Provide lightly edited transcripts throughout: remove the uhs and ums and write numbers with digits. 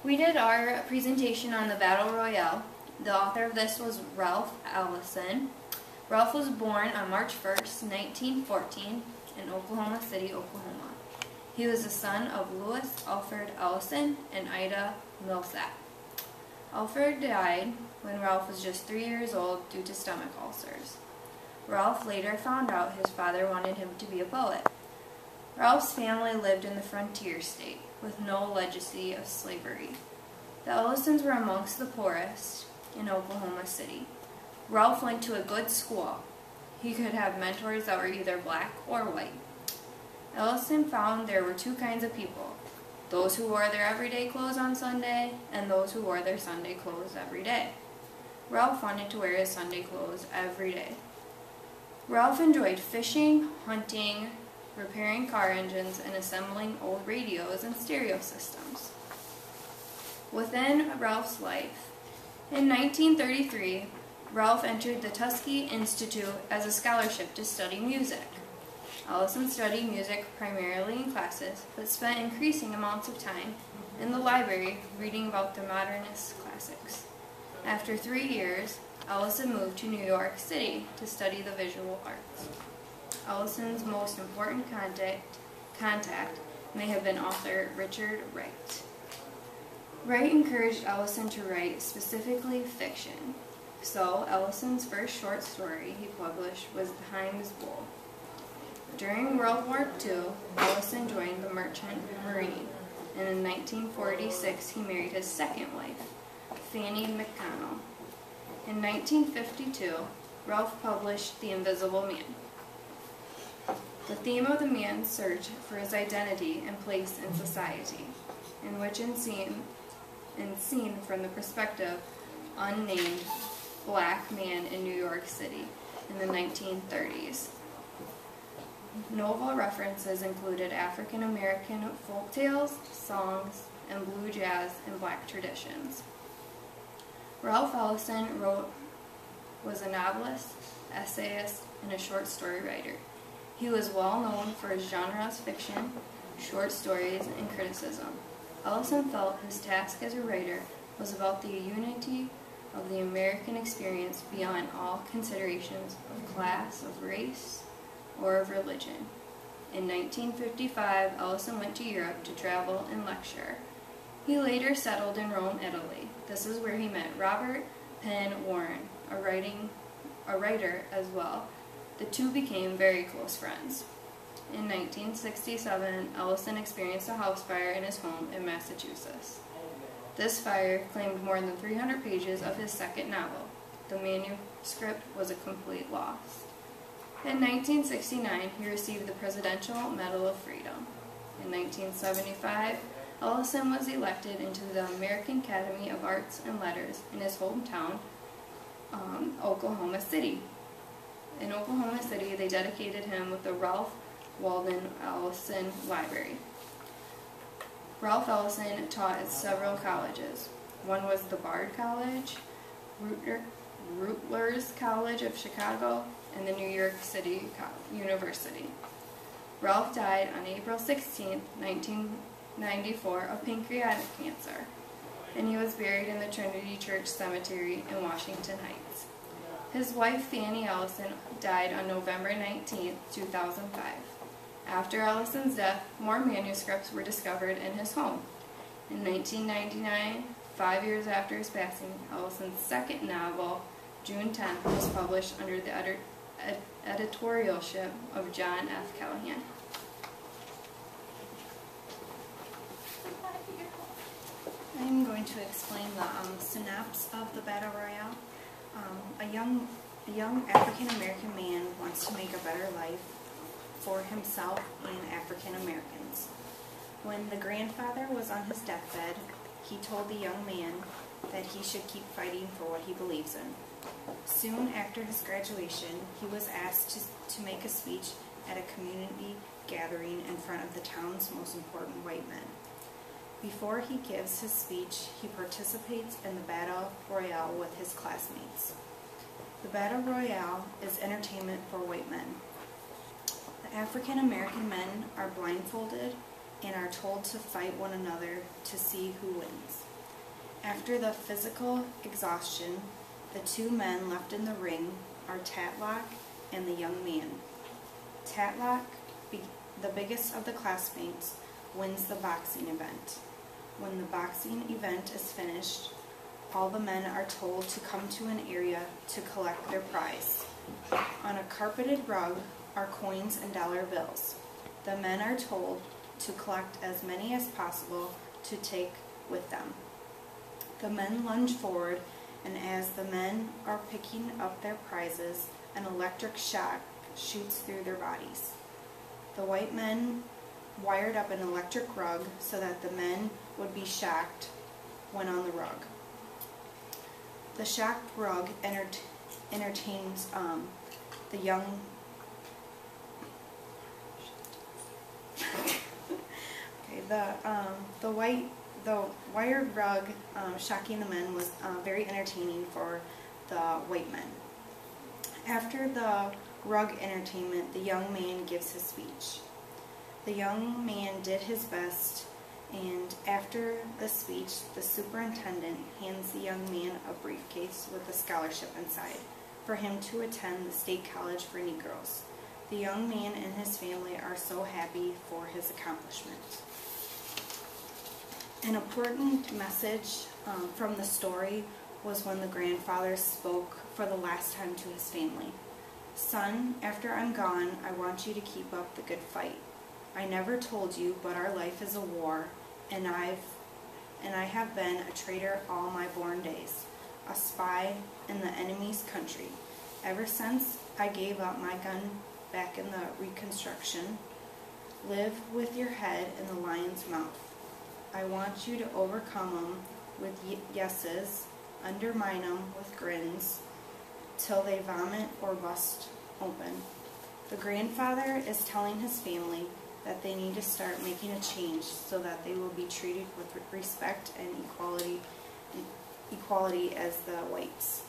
We did our presentation on the Battle Royale. The author of this was Ralph Ellison. Ralph was born on March 1st, 1914 in Oklahoma City, Oklahoma. He was the son of Louis Alfred Ellison and Ida Millsap. Alfred died when Ralph was just 3 years old due to stomach ulcers. Ralph later found out his father wanted him to be a poet. Ralph's family lived in the frontier state, with no legacy of slavery. The Ellisons were amongst the poorest in Oklahoma City. Ralph went to a good school. He could have mentors that were either black or white. Ellison found there were two kinds of people, those who wore their everyday clothes on Sunday and those who wore their Sunday clothes every day. Ralph wanted to wear his Sunday clothes every day. Ralph enjoyed fishing, hunting, repairing car engines, and assembling old radios and stereo systems. Within Ralph's life, in 1933, Ralph entered the Tuskegee Institute as a scholarship to study music. Ellison studied music primarily in classes, but spent increasing amounts of time in the library reading about the modernist classics. After 3 years, Ellison moved to New York City to study the visual arts. Ellison's most important contact may have been author Richard Wright. Wright encouraged Ellison to write specifically fiction, so Ellison's first short story he published was The Hind's Bull. During World War II, Ellison joined the Merchant Marine, and in 1946 he married his second wife, Fanny McConnell. In 1952, Ralph published The Invisible Man. The theme of the man's search for his identity and place in society, in which is seen from the perspective unnamed black man in New York City in the 1930s. Notable references included African American folk tales, songs, and blue jazz and black traditions. Ralph Ellison was a novelist, essayist, and a short story writer. He was well known for his genres fiction, short stories, and criticism. Ellison felt his task as a writer was about the unity of the American experience beyond all considerations of class, of race, or of religion. In 1955, Ellison went to Europe to travel and lecture. He later settled in Rome, Italy. This is where he met Robert Penn Warren, a writer as well. The two became very close friends. In 1967, Ellison experienced a house fire in his home in Massachusetts. This fire claimed more than 300 pages of his second novel. The manuscript was a complete loss. In 1969, he received the Presidential Medal of Freedom. In 1975, Ellison was elected into the American Academy of Arts and Letters in his hometown, Oklahoma City. In Oklahoma City, they dedicated him with the Ralph Waldo Ellison Library. Ralph Ellison taught at several colleges. One was the Bard College, Rutgers College of Chicago, and the New York City University. Ralph died on April 16, 1994 of pancreatic cancer, and he was buried in the Trinity Church Cemetery in Washington Heights. His wife, Fanny Ellison, died on November 19, 2005. After Ellison's death, more manuscripts were discovered in his home. In 1999, 5 years after his passing, Ellison's second novel, June 10th, was published under the editorialship of John F. Callahan. I'm going to explain the synopsis of the Battle Royale. A young African American man wants to make a better life for himself and African Americans. When the grandfather was on his deathbed, he told the young man that he should keep fighting for what he believes in. Soon after his graduation, he was asked to make a speech at a community gathering in front of the town's most important white men. Before he gives his speech, he participates in the Battle Royale with his classmates. The Battle Royale is entertainment for white men. The African American men are blindfolded and are told to fight one another to see who wins. After the physical exhaustion, the two men left in the ring are Tatlock and the young man. Tatlock, the biggest of the classmates, wins the boxing event. When the boxing event is finished, all the men are told to come to an area to collect their prize. On a carpeted rug are coins and dollar bills. The men are told to collect as many as possible to take with them. The men lunge forward, and as the men are picking up their prizes, an electric shock shoots through their bodies. The white men wired up an electric rug so that the men would be shocked when on the rug. The shocked rug entertains the young the wired rug shocking the men was very entertaining for the white men. After the rug entertainment, the young man gives his speech. The young man did his best, and after the speech, the superintendent hands the young man a briefcase with a scholarship inside for him to attend the State College for Negroes. The young man and his family are so happy for his accomplishment. An important message from the story was when the grandfather spoke for the last time to his family. "Son, after I'm gone, I want you to keep up the good fight. I never told you, but our life is a war, and I have been a traitor all my born days, a spy in the enemy's country. Ever since I gave up my gun back in the Reconstruction, live with your head in the lion's mouth. I want you to overcome them with yeses, undermine them with grins, till they vomit or bust open." The grandfather is telling his family that they need to start making a change so that they will be treated with respect and equality as the whites.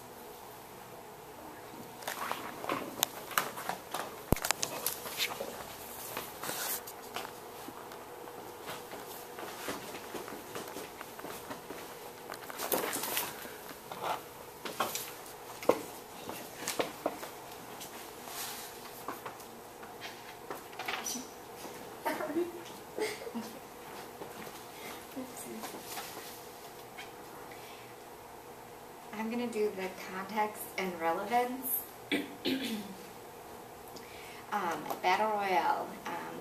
I'm going to do the context and relevance. Battle Royale.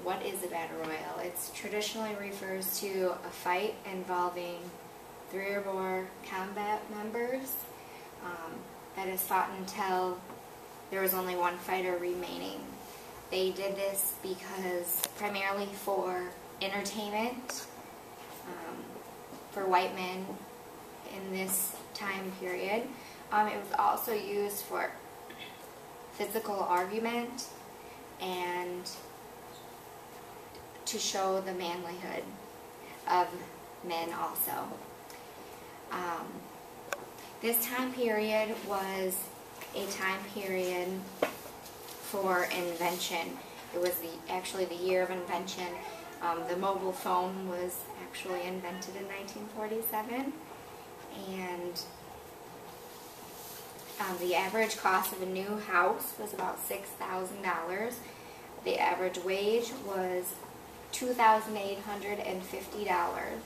What is a Battle Royale? It traditionally refers to a fight involving 3 or more combat members that is fought until there was only one fighter remaining. They did this because primarily for entertainment, for white men in this time period. It was also used for physical argument and to show the manlyhood of men also. This time period was a time period for invention. It was actually the year of invention. The mobile phone was actually invented in 1947, and the average cost of a new house was about $6,000. The average wage was $2,850,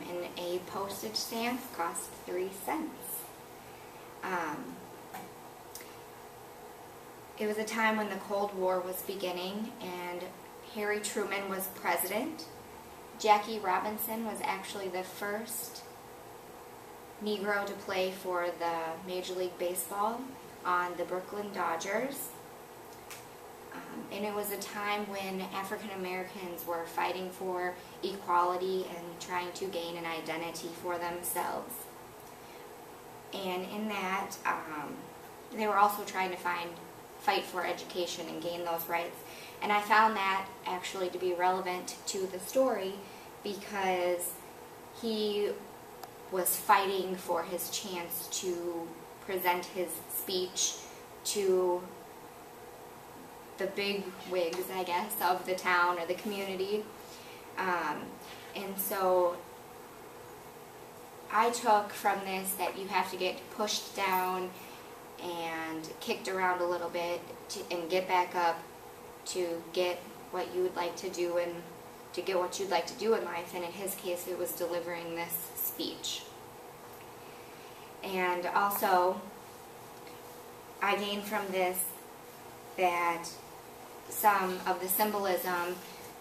and a postage stamp cost 3 cents. It was a time when the Cold War was beginning, and Harry Truman was president. Jackie Robinson was actually the first Negro to play for the Major League Baseball on the Brooklyn Dodgers. And it was a time when African Americans were fighting for equality and trying to gain an identity for themselves. And in that, they were also trying to fight for education and gain those rights. And I found that actually to be relevant to the story because he was fighting for his chance to present his speech to the big wigs, I guess, of the town or the community. And so I took from this that you have to get pushed down and kicked around a little bit and get back up to get what you would like to do and to get what you'd like to do in life. And in his case, it was delivering this speech. And also, I gained from this that some of the symbolism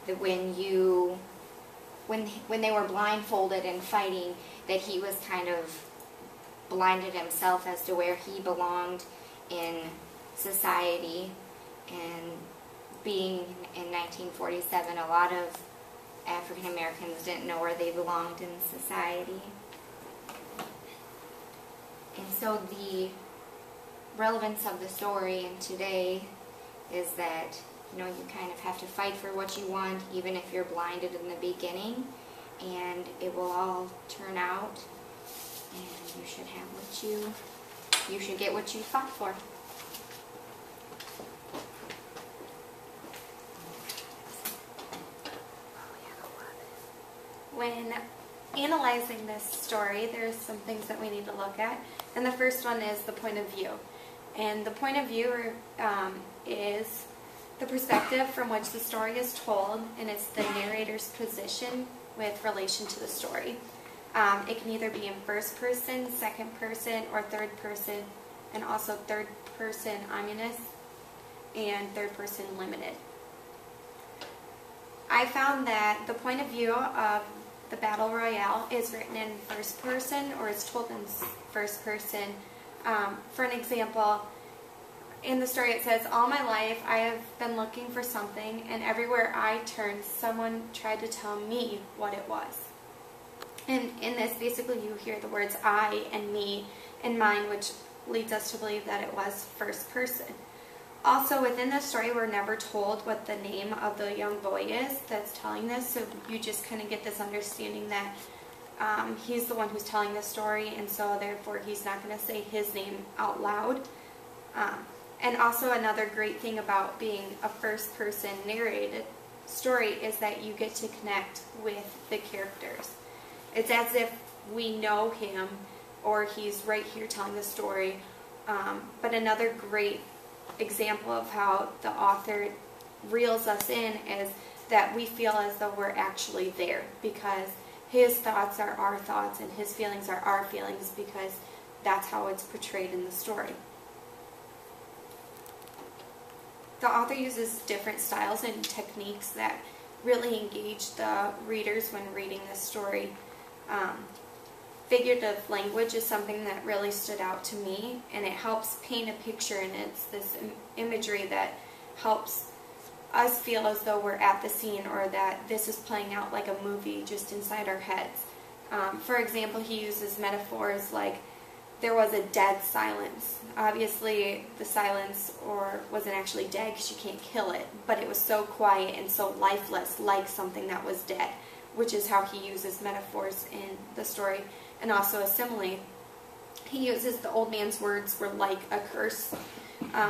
that when they were blindfolded and fighting, that he was kind of blinded himself as to where he belonged in society. And being in 1947, a lot of African Americans didn't know where they belonged in society. And so the relevance of the story in today is that, you know, you kind of have to fight for what you want, even if you're blinded in the beginning, and it will all turn out, and you should have you should get what you fought for. When analyzing this story, there's some things that we need to look at, and the first one is the point of view. And the point of view is the perspective from which the story is told, and it's the narrator's position with relation to the story. It can either be in first person, second person, or third person, and also third person omniscient and third person limited. I found that the point of view of the Battle Royale is written in first person, or is told in first person. For an example, in the story it says, "All my life I have been looking for something, and everywhere I turned, someone tried to tell me what it was." And in this, basically you hear the words I and me and mine, which leads us to believe that it was first person. Also, within the story, we're never told what the name of the young boy is that's telling this, so you just kind of get this understanding that he's the one who's telling the story, and so therefore he's not going to say his name out loud. And also, another great thing about being a first-person narrated story is that you get to connect with the characters. It's as if we know him, or he's right here telling the story. But another great example of how the author reels us in is that we feel as though we're actually there, because his thoughts are our thoughts and his feelings are our feelings, because that's how it's portrayed in the story. The author uses different styles and techniques that really engage the readers when reading this story. Figurative language is something that really stood out to me, and it helps paint a picture, and it's this imagery that helps us feel as though we're at the scene, or that this is playing out like a movie just inside our heads. For example, he uses metaphors like there was a dead silence. Obviously, the silence wasn't actually dead because you can't kill it, but it was so quiet and so lifeless, like something that was dead, which is how he uses metaphors in the story. And also a simile. He uses the old man's words were like a curse.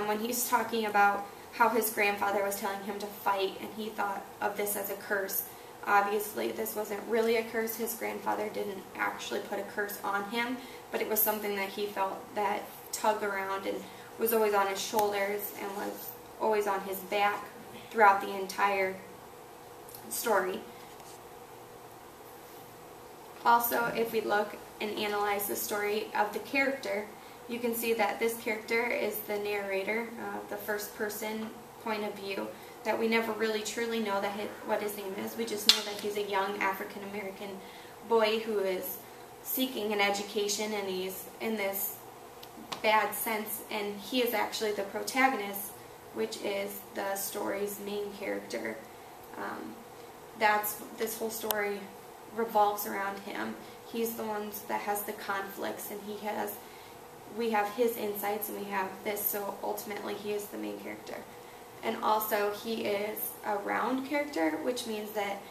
When he's talking about how his grandfather was telling him to fight, and he thought of this as a curse. Obviously, this wasn't really a curse. His grandfather didn't actually put a curse on him, but it was something that he felt that tug around and was always on his shoulders and was always on his back throughout the entire story. Also, if we look and analyze the story of the character, you can see that this character is the narrator, the first person point of view, that we never really truly know that what his name is. We just know that he's a young African American boy who is seeking an education, and he's in this bad sense, and he is actually the protagonist, which is the story's main character. This whole story revolves around him. He's the one that has the conflicts, and we have his insights, and we have this, so ultimately he is the main character. And also, he is a round character, which means that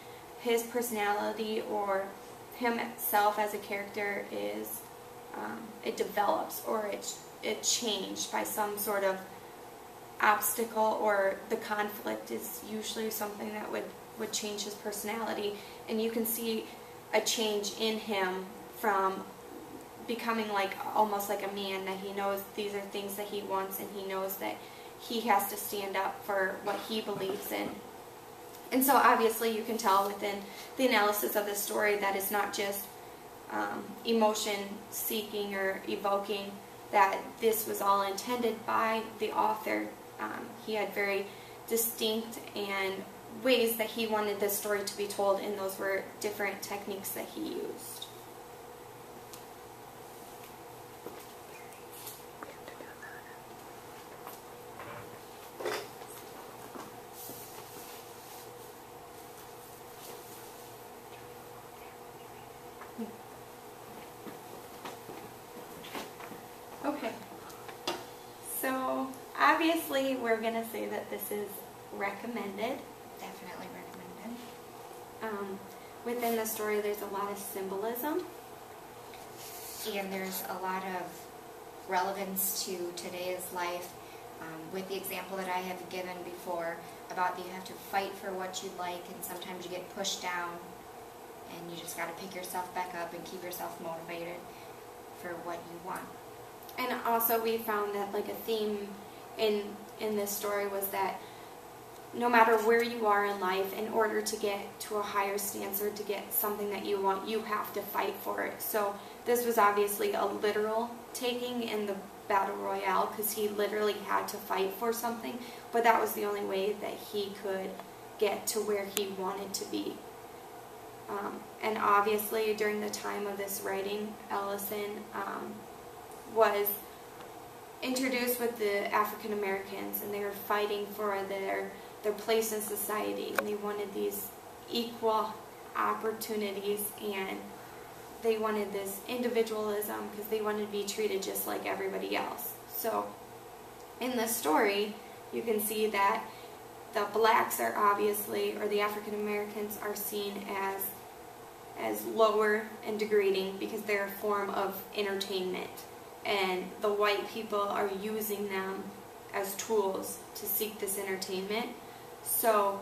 his personality or himself as a character is, it develops, or it changed by some sort of obstacle, or the conflict is usually something that would change his personality. And you can see a change in him from becoming like almost like a man, that he knows these are things that he wants, and he knows that he has to stand up for what he believes in. And so obviously you can tell within the analysis of the story that it's not just emotion seeking or evoking, that this was all intended by the author. He had very distinct and ways that he wanted this story to be told, and those were different techniques that he used. Okay, so obviously we're going to say that this is recommended. Definitely recommended. Within the story there's a lot of symbolism. And there's a lot of relevance to today's life, with the example that I have given before about that you have to fight for what you like, and sometimes you get pushed down, and you just got to pick yourself back up and keep yourself motivated for what you want. And also we found that like a theme in this story was that no matter where you are in life, in order to get to a higher stance or to get something that you want, you have to fight for it. So this was obviously a literal taking in the Battle Royale, because he literally had to fight for something, but that was the only way that he could get to where he wanted to be. And obviously during the time of this writing, Ellison was introduced with the African Americans, and they were fighting for their place in society, and they wanted these equal opportunities, and they wanted this individualism because they wanted to be treated just like everybody else. So in this story you can see that the blacks are obviously, or the African Americans are seen as lower and degrading because they're a form of entertainment, and the white people are using them as tools to seek this entertainment. So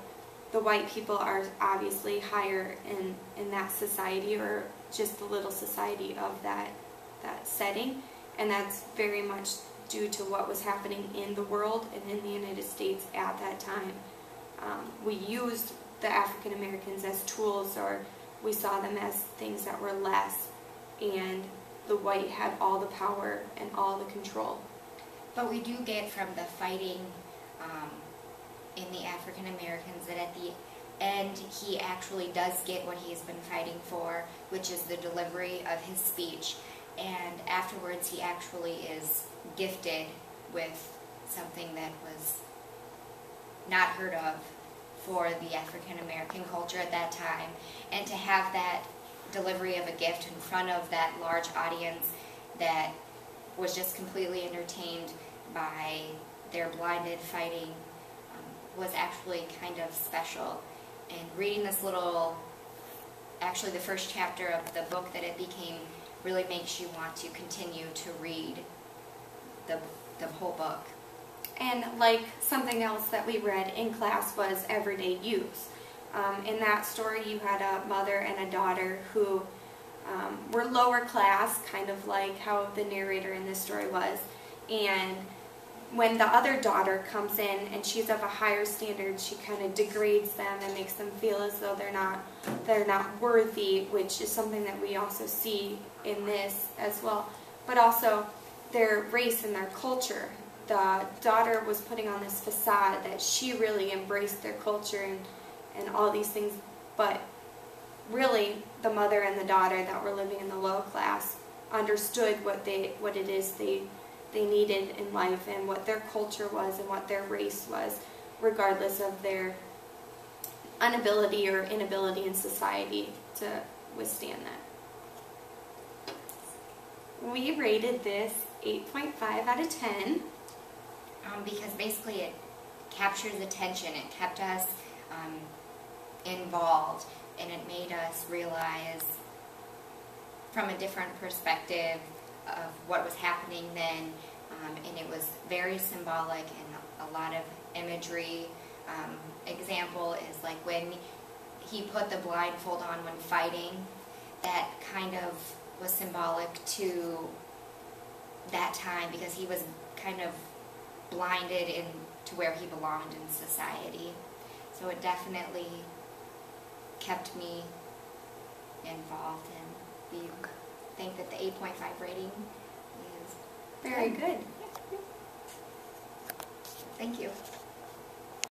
the white people are obviously higher in that society, or just the little society of that setting, and that's very much due to what was happening in the world and in the United States at that time. We used the African Americans as tools, or we saw them as things that were less, and the white had all the power and all the control. But we do get from the fighting in the African Americans that at the end he actually does get what he's been fighting for, which is the delivery of his speech, and afterwards he actually is gifted with something that was not heard of for the African American culture at that time, and to have that delivery of a gift in front of that large audience that was just completely entertained by their blinded fighting was actually kind of special. And reading this little, actually the first chapter of the book that it became, really makes you want to continue to read the whole book. And like something else that we read in class was everyday use. In that story you had a mother and a daughter who were lower class, kind of like how the narrator in this story was, and when the other daughter comes in and she's of a higher standard, she kind of degrades them and makes them feel as though they're not worthy, which is something that we also see in this as well. But also their race and their culture. The daughter was putting on this facade that she really embraced their culture and all these things, but really the mother and the daughter that were living in the low class understood what it is they needed in life, and what their culture was and what their race was, regardless of their inability or inability in society to withstand that. We rated this 8.5 out of 10. Because basically it captures attention. It kept us involved, and it made us realize from a different perspective of what was happening then, and it was very symbolic and a lot of imagery. Example is like when he put the blindfold on when fighting, that kind of was symbolic to that time because he was kind of blinded to where he belonged in society. So it definitely kept me involved, and we think that the 8.5 rating is Very good. Thank you.